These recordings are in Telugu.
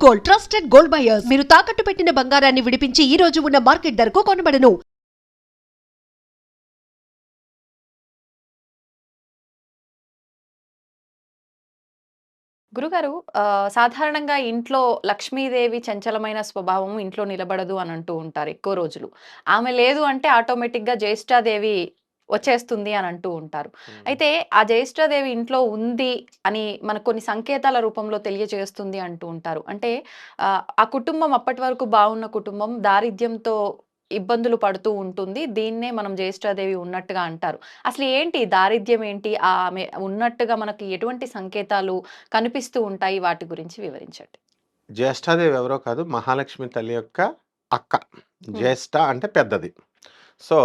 Gold, trusted gold buyers. మీరు తాకట్టు పెట్టిన బంగారాన్ని విడిపించి ఈ రోజు ఉన్న మార్కెట్ ధరకు కొనబడను. గురుగారు సాధారణంగా ఇంట్లో లక్ష్మీదేవి చంచలమైన స్వభావం ఇంట్లో నిలబడదు అని అంటూ ఉంటారు ఎక్కువ రోజులు. ఆమె లేదు అంటే ఆటోమేటిక్‌గా జ్యేష్ఠాదేవి వచ్చేస్తుంది అని అంటూ ఉంటారు. అయితే ఆ జ్యేష్ఠాదేవి ఇంట్లో ఉంది అని మనకు కొన్ని సంకేతాల రూపంలో తెలియజేస్తుంది అంటూ ఉంటారు. అంటే ఆ కుటుంబం అప్పటి వరకు బావున్న కుటుంబం దారిద్ర్యంతో ఇబ్బందులు పడుతూ ఉంటుంది. దీన్నే మనం జ్యేష్ఠాదేవి ఉన్నట్టుగా అంటారు. అసలు ఏంటి దారిద్ర్యం ఏంటి? ఆమె ఉన్నట్టుగా మనకి ఎటువంటి సంకేతాలు కనిపిస్తూ ఉంటాయి? వాటి గురించి వివరించండి. జ్యేష్ఠాదేవి ఎవరో కాదు, మహాలక్ష్మి తల్లి యొక్క అక్క. హ్మ్. జ్యేష్ఠ అంటే పెద్దది. సో,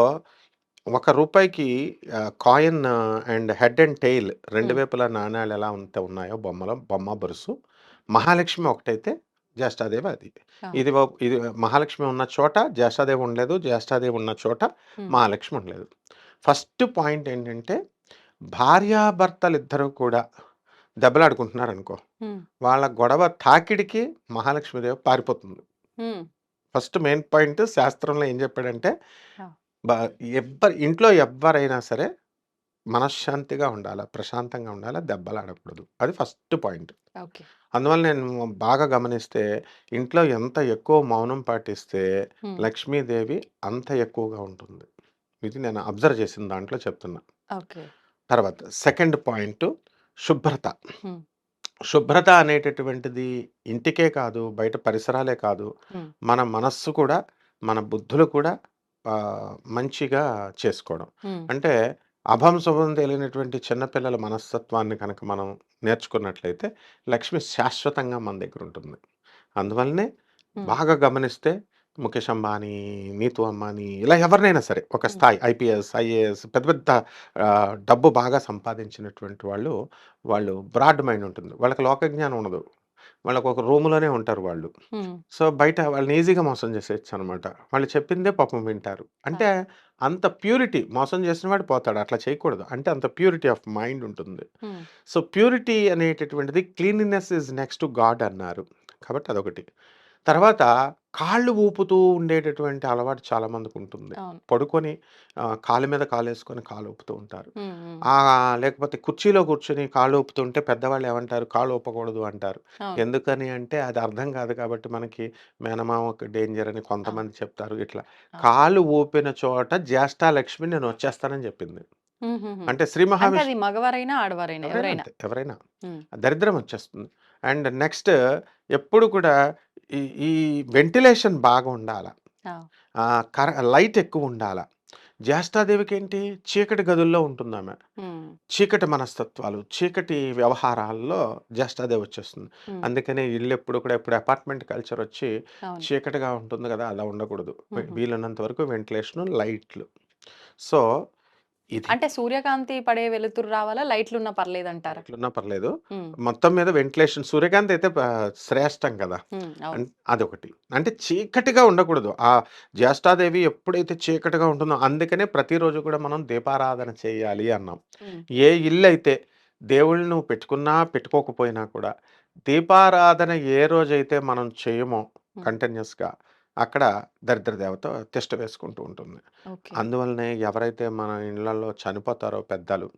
ఒక రూపాయికి coin and head and tail 2 హ్మ్. వైపులా నాణేలు ఎలా ఉన్నాయో బొమ్మ బొరుసు. మహాలక్ష్మి ఒకటైతే జ్యేష్ఠాదేవి అది. అవును. ఇది మహాలక్ష్మి ఉన్న చోట జ్యేష్ఠాదేవి ఉండలేదు. జ్యేష్ఠాదేవి ఉన్న చోట హ్మ్. మహాలక్ష్మి ఉండలేదు. ఫస్ట్ పాయింట్ ఏంటంటే, భార్యాభర్తలిద్దరూ కూడా దెబ్బలాడుకుంటున్నారనుకో, హ్మ్. వాళ్ళ గొడవ తాకిడికి మహాలక్ష్మీదేవి పారిపోతుంది. హ్మ్. ఫస్ట్ మెయిన్ పాయింట్ శాస్త్రంలో ఏం చెప్పాడంటే, ఆ! బ ఇంట్లో ఎవ్వరైనా సరే మనశ్శాంతిగా ఉండాల, ప్రశాంతంగా ఉండాల, దెబ్బలాడకూడదు. అది ఫస్ట్ పాయింట్. ఓకే. అందువల్ల నేను బాగా గమనిస్తే, ఇంట్లో ఎంత ఎక్కువ మౌనం పాటిస్తే హ్మ్. లక్ష్మీదేవి అంత ఎక్కువగా ఉంటుంది. ఇది నేను అబ్జర్వ్ చేసిన దాంట్లో చెప్తున్నా. ఓకే. తర్వాత సెకండ్ పాయింట్ శుభ్రత. హ్మ్. శుభ్రత అనేటటువంటిది ఇంటికే కాదు, బయట పరిసరాలే కాదు, హ్మ్. మన మనస్సు కూడా, మన బుద్ధులు కూడా మంచిగా చేసుకోవడం. హ్మ్. అంటే అభం శుభం తెలియనటువంటి చిన్నపిల్లల మనస్తత్వాన్ని కనుక మనం నేర్చుకున్నట్లయితే, లక్ష్మి శాశ్వతంగా మన దగ్గర ఉంటుంది. అందువల్లనే హ్మ్. బాగా గమనిస్తే ముఖేష్ అంబానీ, నీతూ అంబానీ ఇలా ఎవరినైనా సరే ఒక హ్మ్. స్థాయి ఐపీఎస్, ఐఏఎస్ పెద్ద పెద్ద డబ్బు బాగా సంపాదించినటువంటి వాళ్ళు, వాళ్ళు బ్రాడ్ మైండ్ ఉంటుంది. వాళ్ళకి లోక జ్ఞానం ఉండదు. వాళ్ళకి ఒక రూమ్‌లోనే ఉంటారు వాళ్ళు. హ్మ్. సో, బయట వాళ్ళని ఈజీగా మోసం చేసేయొచ్చనమాట. వాళ్ళు చెప్పిందే పాపం వింటారు. ఆ! అంటే అంత ప్యూరిటీ మోసం చేసిన వాడు పోతాడు. అట్లా చేయకూడదు. అంటే అంత ప్యూరిటీ ఆఫ్ మైండ్ ఉంటుంది. హ్మ్. సో, ప్యూరిటీ అనేటటువంటిది cleanliness is next to God అన్నారు. కాబట్టి అదొకటి. తర్వాత కాళ్ళు ఊపుతూ ఉండేటటువంటి అలవాటు చాలామందికుంటుంది. అవును. పడుకొని కాలు మీద కాలేసుకొని కాలు ఊపుతూ ఉంటారు. హ్మ్. హ్మ్. లేకపోతే కుర్చీలో కూర్చొని కాళ్ళు ఊపుతుంటే పెద్దవాళ్ళు ఏమంటారు? కాళ్ళు ఊపకూడదు అంటారు. అవును. ఎందుకని అంటే అది అర్థం కాదు కాబట్టి మనకి మేనమామకి డేంజర్ అని అవును. కొంతమంది చెప్తారు ఇట్లా. అవును. కాళ్ళు ఊపిన చోట జ్యేష్ఠాలక్ష్మి నేనొచ్చేస్తానని చెప్పింది. హుహుహు. అంటే శ్రీ అంటే మహావిష్ అది మగవారైనా, ఆడవారైనా ఎవరైనా ఎవరైనా? అంతే. ఎవరైనా. హ్మ్. దరిద్రం వచ్చేస్తుంది. అండ్ నెక్స్ట్ ఎప్పుడు కూడా ఈ ఈ వెంటిలేషన్ బాగా ఉండాల. ఆ! లైట్ ఎక్కువుండాల. జ్యేష్ఠాదేవికేంటి చీకటి గదుల్లో ఉంటుందామె. హ్మ్. చీకటి మనస్తత్వాలు, చీకటి వ్యవహారాల్లో జ్యేష్ఠాదేవి వచ్చేస్తుంది. హ్మ్. అందుకనే ఇల్లెప్పుడు కూడా ఇప్పుడు అపార్ట్మెంట్ కల్చరొచ్చి అవును. చీకటిగా ఉంటుంది గదా! అలా ఉండకూడదు. హుహు. వీలైనంత వరకు వెంటిలేషను, లైట్లు. సో, ఇది. అంటే సూర్యకాంతి పడే వెలుతురు రావాలా? లైట్లున్నా పర్లేదంటారా? ఎట్లున్నా పర్లేదు. హ్మ్. మొత్తం మీద వెంటిలేషన్ సూర్యకాంతి అయితే శ్రేష్టం కదా! హ్మ్. అవును. అదొకటి. అంటే చీకటిగా ఉండకూడదు. జ్యేష్ఠాదేవి ఎప్పుడైతే చీకటిగా ఉంటుందో అందుకనే ప్రతిరోజు కూడా మనం దీపారాధన చేయాలి అన్నాం. హ్మ్. ఏ ఇల్లైతే దేవుళ్ళని నువ్వు పెట్టుకున్నా, పెట్టుకోకపోయినా కూడా దీపారాధన ఏ రోజైతే మనం చేయమో హ్మ్. కంటిన్యూయస్‌గా అక్కడ దరిద్ర దేవత తిష్ట వేసుకుంటూ ఉంటుంది. ఓకే. అందువల్లనే ఎవరైతే మన ఇళ్ళల్లో చనిపోతారో పెద్దలు,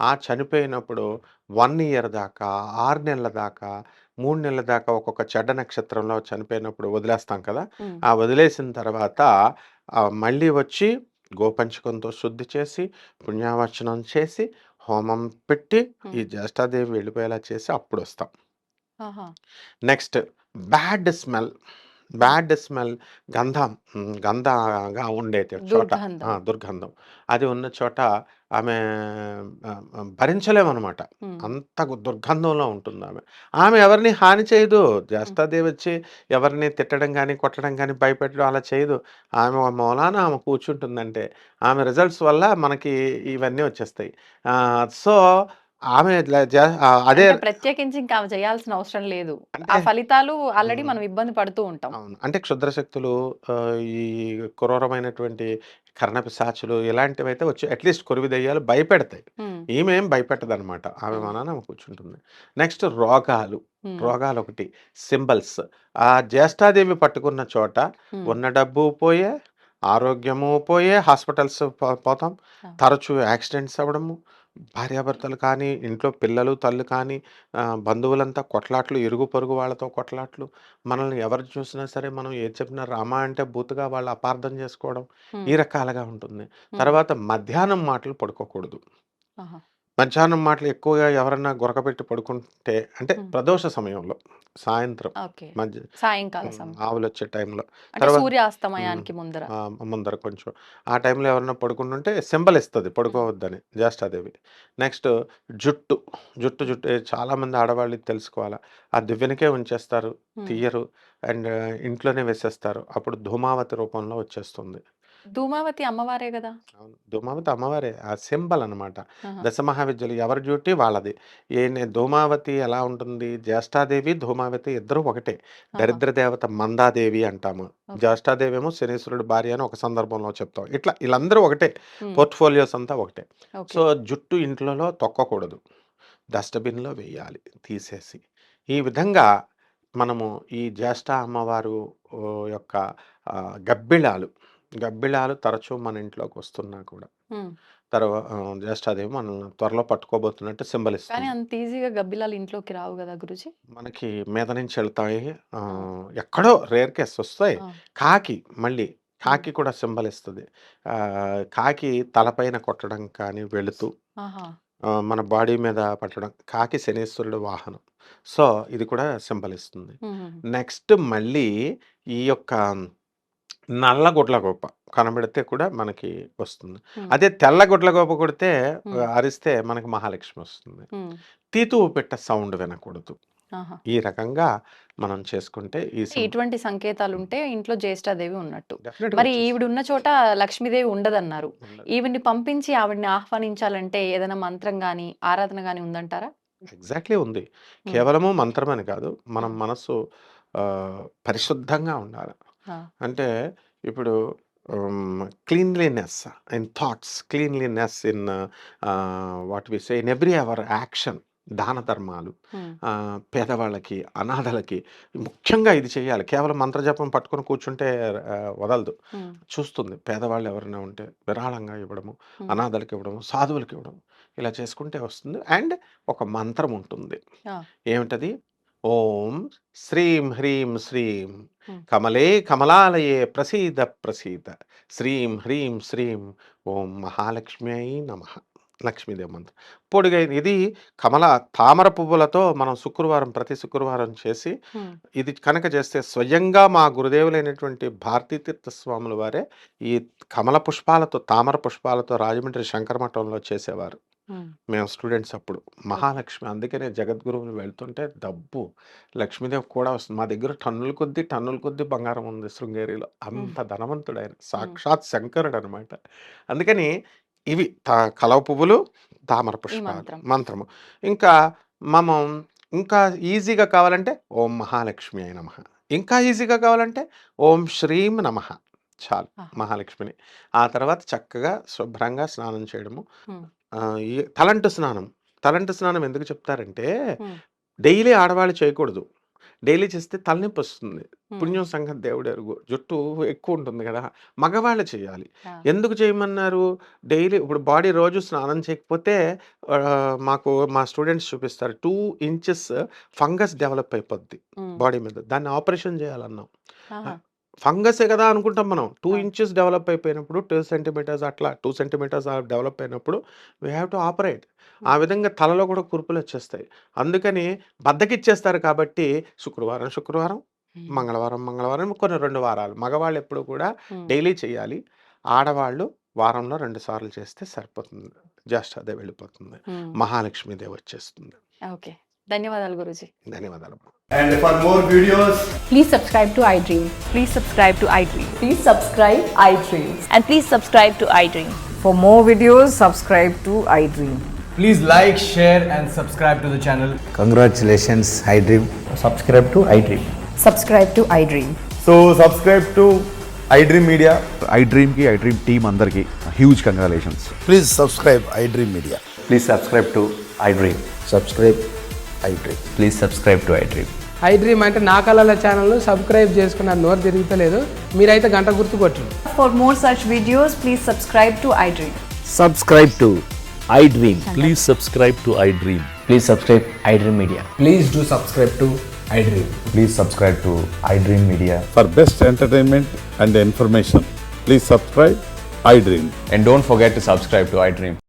ఆ చనిపోయినప్పుడు 1 ఇయర్ దాకా, 6 నెలల దాకా, 3 నెలల దాకా ఒక్కొక్క చెడ్డ నక్షత్రంలో చనిపోయినప్పుడు వదిలేస్తాం కదా! హ్మ్. ఆ వదిలేసిన తర్వాత మళ్ళీ వచ్చి గోపంచకంతో శుద్ధి చేసి, పుణ్యావచనం చేసి, హోమం పెట్టి, ఈ హ్మ్. జ్యేష్ఠాదేవి వెళ్ళిపోయేలా చేసి అప్పుడొస్తాం. ఆహా! Next bad smell. హ్మ్. బ్యాడ్ స్మెల్ గంధగా ఉండేటి చోట దుర్గంధం. దుర్గంధం. అది ఉన్న చోట ఆమె భరించలేమనమాట. హ్మ్. అంత దుర్గంధంలో ఉంటుందామె. ఆమె ఎవరిని హాని చేయదు. హ్మ్. జ్యేష్ఠాదేవొచ్చి ఎవరిని తిట్టడం గానీ, కొట్టడం గానీ, భయపెట్టడం అలా చేయదు. ఆమె మూలాన ఆమె కూర్చుంటుందంటే, ఆమె రిజల్ట్స్ వల్ల మనకి ఇవన్నీ వచ్చేస్తాయి. సో, ఆమె అదే అంటే ప్రత్యేకించి ఇంకా ఆమె చేయాల్సిన అవసరం లేదు. ఆ అంటే ఫలితాలు ఆల్రెడీ హ్మ్. మనం ఇబ్బంది పడుతూ ఉంటాం. అవును. అంటే క్షుద్ర శక్తులు ఈ క్రూరమైనటువంటి కర్ణపిశాచులు ఇలాంటివైతే వచ్చి అట్‌లీస్ట్ కొరివి దెయ్యాలు భయపెడతాయి. హ్మ్. ఈమె ఏం భయపెట్టదనమాట. ఆమె హ్మ్. మనాన ఆమె కూర్చుంటుంది. నెక్స్ట్ రోగాలు. హ్మ్. రోగాలొకటి. సింబల్స్. ఆ జ్యేష్ఠాదేవి పట్టుకున్న చోట హ్మ్. ఉన్న డబ్బు పోయే, ఆరోగ్యము పోయే, హాస్పిటల్స్ పోతాం. ఆ! తరచూ యాక్సిడెంట్స్ అవ్వడము, భార్యాభర్తలు కానీ, ఇంట్లో పిల్లలు, తల్లు కానీ, బంధువులంతా కొట్లాట్లు, ఇరుగు పొరుగు వాళ్ళతో కొట్లాట్లు. మనల్ని ఎవరు చూసినా సరే మనం ఏది చెప్పినా రామా అంటే బూతుగా వాళ్ళు అపార్థం చేసుకోవడం. హ్మ్. ఈ రకాలుగా ఉంటుంది. హ్మ్. తర్వాత మధ్యాహ్నం మాటలు పడుకోకూడదు. ఆహా! మధ్యాహ్నం మాటలు ఎక్కువగా ఎవరన్నా గురకపెట్టి పడుకుంటే అంటే హ్మ్. ప్రదోష సమయంలో సాయంత్రం ఓకే. మధ్య సాయంకాల సమయం. ఆవులొచ్చే టైంలో. అంటే తర్వాత హ్మ్. సూర్యాస్తమయానికి ముందర. ముందర కొంచెం. ఆ టైంలో ఎవరన్నా పడుకుంటుంటే సింబల్ ఇస్తది హ్మ్. పడుకోవద్దని జ్యేష్ఠాదేవి. నెక్స్ట్ జుట్టు. హ్మ్. జుట్టు చాలామంది ఆడవాళ్ళు ఇది తెలుసుకోవాలా. ఆ దివ్వెనకే ఉంచేస్తారు. హ్మ్. తీయరు. అండ్ ఇంట్లోనే వేసేస్తారు. అప్పుడు ధూమావతి రూపంలో వచ్చేస్తుంది. ధూమావతి అమ్మవారే గదా! అవును. ధూమావతి అమ్మవారే. ఆ సింబల్ అనమాట. ఆహా! దశమహావిద్యలు ఎవరి డ్యూటీ వాళ్ళది. ధూమావతి ఎలా ఉంటుంది? జ్యేష్ఠాదేవి, ధూమావతి ఇద్దరూ ఒకటే. ఆహా! దరిద్ర దేవత మందాదేవి అంటాము. ఓకే. జ్యేష్ఠాదేవేమో శనీశ్వరుడి భార్య అని ఒక సందర్భంలో చెప్తాం. ఇట్లా ఈళ్ళందరూ ఒకటే. హ్మ్. పోర్ట్‌ఫోలియోస్ అంతా ఒకటే. ఓకే. సో, జుట్టు ఇంట్లలో తొక్కకూడదు. డస్ట్‌బిన్‌లో వెయ్యాలి తీసేసి. ఈ విధంగా మనము ఈ జ్యేష్ఠ అమ్మవారు యొక్క గబ్బిలాలు తరచూ మన ఇంట్లోకొస్తున్నా కూడా హ్మ్. జ్యేష్ఠాదేవి మనల్ని త్వరలో పట్టుకోబోతున్నట్టు సింబల్ కానీ ఇస్తుంది. అంత ఈజీగా గబ్బిలాలు ఇంట్లోకి రావు గదా గురూజీ? మనకి మీద నుంచి ఎళ్తాయి. ఆ! ఎక్కడో రేర్ కేస్ ఒస్తాయి. ఆ! కాకి మళ్ళీ హ్మ్. కాకి కూడా సింబల్ ఇస్తది. కాకి తలపైన కొట్టడం కానీ వెళుతూ ఆహా! మన బాడీ మీద పట్టడం. కాకి శనీశ్వరుడు వాహనం. సో, ఇది కూడా సింబల్ ఇస్తుంది. హుహుహు. నెక్స్ట్ మళ్ళీ ఈ యొక్క నల్ల గుడ్లగూబ కనబడితే కూడా మనకి వస్తుంది. హ్మ్. అదే తెల్ల గుడ్లగూబ కొడితే హ్మ్. అరిస్తే మనకి మహాలక్ష్మి వస్తుంది. హ్మ్. తీతువు పెట్ట సౌండ్ వినకూడదు. ఆహా! ఈ రకంగా మనం చేసుకుంటే అంటే ఇటువంటి సంకేతాలుంటే ఇంట్లో జ్యేష్ఠాదేవి ఉన్నట్టు. డెఫినిట్‌గా మరి వచ్చేస్తుంది. ఈవిడున్న చోట లక్ష్మీదేవి ఉండదన్నారు. ఉండదు. ఈవిడ్ని పంపించి ఆవిడని ఆహ్వానించాలంటే ఏదైనా మంత్రం గాని, ఆరాధన గాని ఉందంటారా? ఎగ్జాక్ట్‌లీ ఉంది. హ్మ్. కేవలము మంత్రమని కాదు. మనం హ్మ్. మనస్సు పరిశుద్ధంగా ఉండాలి. ఆ! అంటే ఇప్పుడు cleanliness in thoughts, cleanliness in what we say in every our action. దాన ధర్మాలు, హ్మ్. పేదవాళ్ళకి, అనాథలకి ముఖ్యంగా ఇది చేయాలి. కేవలం మంత్రజపం పట్టుకొని కూర్చుంటే వదలదు. హ్మ్. చూస్తుంది. పేదవాళ్ళు ఎవరైనా ఉంటే విరాళంగా ఇవ్వడము, హ్మ్. అనాథలకి ఇవ్వడము, సాధువులకి ఇవ్వడం. ఇలా చేసుకుంటే వస్తుంది. అండ్ ఒక మంత్రం ఉంటుంది. ఆ! ఏమిటది? ఓం శ్రీం హ్రీం శ్రీం హ్మ్. కమలే కమలాలయే ప్రసీద ప్రసీద శ్రీం హ్రీం శ్రీం ఓం మహాలక్ష్మ్యై నమః. లక్ష్మీదేవి మంత్రం. పొడుగైన ఇది తామర పువ్వులతో మనం ప్రతి శుక్రవారం చేసి హ్మ్. ఇది కనుక చేస్తే స్వయంగా మా గురుదేవులైనటువంటి భారతీతీర్థ స్వాముల వారే ఈ తామర పుష్పాలతో రాజమండ్రి శంకర మఠంలో చేసేవారు. హ్మ్. మేము స్టూడెంట్స్ అప్పుడు. ఓకే. మహాలక్ష్మి అందుకనే జగద్గురువులు వెళ్తుంటే డబ్బు, లక్ష్మీదేవి కూడా వస్తుంది. మా దగ్గర టన్నుల కొద్దీ బంగారం ఉంది శృంగేరిలో. హ్మ్. అంత ధనవంతుడాయన. హ్మ్. సాక్షాత్ శంకరుడనమాట. అందుకని ఇవి కలవ పువ్వులు, తామర ఈ పుష్పాలు, మంత్రం. మంత్రము. ఇంకా మనం ఇంకా ఈజీగా కావాలంటే ఓం మహాలక్ష్మ్యై నమః. ఇంకా ఈజీగా కావాలంటే ఓం శ్రీం నమః. చాలు ఆహా! మహాలక్ష్మిని. ఆ తర్వాత చక్కగా శుభ్రంగా స్నానం చేయడము. హ్మ్. ఈ తలంటు స్నానం ఎందుకు చెప్తారంటే, హ్మ్. డైలీ ఆడవాళ్ళు చేయకూడదు. డైలీ చేస్తే తలనొప్పొస్తుంది. హ్మ్. పుణ్యం సంగతి దేవుడెరుగు. జుట్టు ఎక్కువుంటుంది గదా! మగవాళ్ళు చేయాలి. ఆ! ఎందుకు చేయమన్నారు? డైలీ ఇప్పుడు బాడీ రోజు స్నానం చేయకపోతే మా స్టూడెంట్స్ చూపిస్తారు. 2 ఇంచెస్ ఫంగస్ డెవలప్ అయిపోద్ది హ్మ్. బాడీ మీద. దాన్ని ఆపరేషన్ చేయాలన్నాం. ఆహా! ఫంగసే కదా అనుకుంటాం మనం. 2 ఆ! ఇంచెస్ డెవలప్ అయిపోయినప్పుడు 2 సెంటీమీటర్స్ అట్లా 2 సెంటీమీటర్స్ డెవలప్ అయినప్పుడు వి హావ్ టు ఆపరేట్. ఆ హ్మ్. విధంగా తలలో కూడా కురుపులొచ్చేస్తాయి. అందుకని బద్ధకిచ్చేస్తారు కాబట్టి శుక్రవారం, హ్మ్. మంగళవారం కొన్ని 2 వారాలు. మగవాళ్ళెప్పుడు కూడా హ్మ్. డైలీ చేయాలి. ఆడవాళ్ళు వారంలో 2 సార్లు చేస్తే సరిపోతుంది. జ్యేష్ఠాదేవి వెళ్ళిపోతుంది. హ్మ్. మహాలక్ష్మీదేవి వచ్చేస్తుంది. ఓకే. ధన్యవాదాలు గురూజీ. ధన్యవాదాలు. And for more videos, Please subscribe to iDream. Please subscribe to iDream. Please subscribe iDream. And please subscribe to iDream. For more videos, subscribe to iDream. Please like, share, and subscribe to the channel. Congratulations, iDream. Subscribe to iDream. Subscribe to iDream. So subscribe to iDream Media. iDream ki iDream team అందరికి huge congratulations. Please subscribe iDream Media. Please subscribe to iDream. Subscribe iDream. Please subscribe to iDream. iDream అంటే నా కళల ఛానల్ను సబ్స్క్రైబ్ చేసుకున్న నోరు తిరుగుతలేదు, మీరైతే గంట గుర్తు కొట్టండి. For more such videos, please subscribe to iDream. Subscribe to iDream. Please subscribe to iDream. Please subscribe iDream Media. Please do subscribe to iDream. Please subscribe to iDream Media. For best entertainment and information, please subscribe iDream. And don't forget to subscribe to iDream.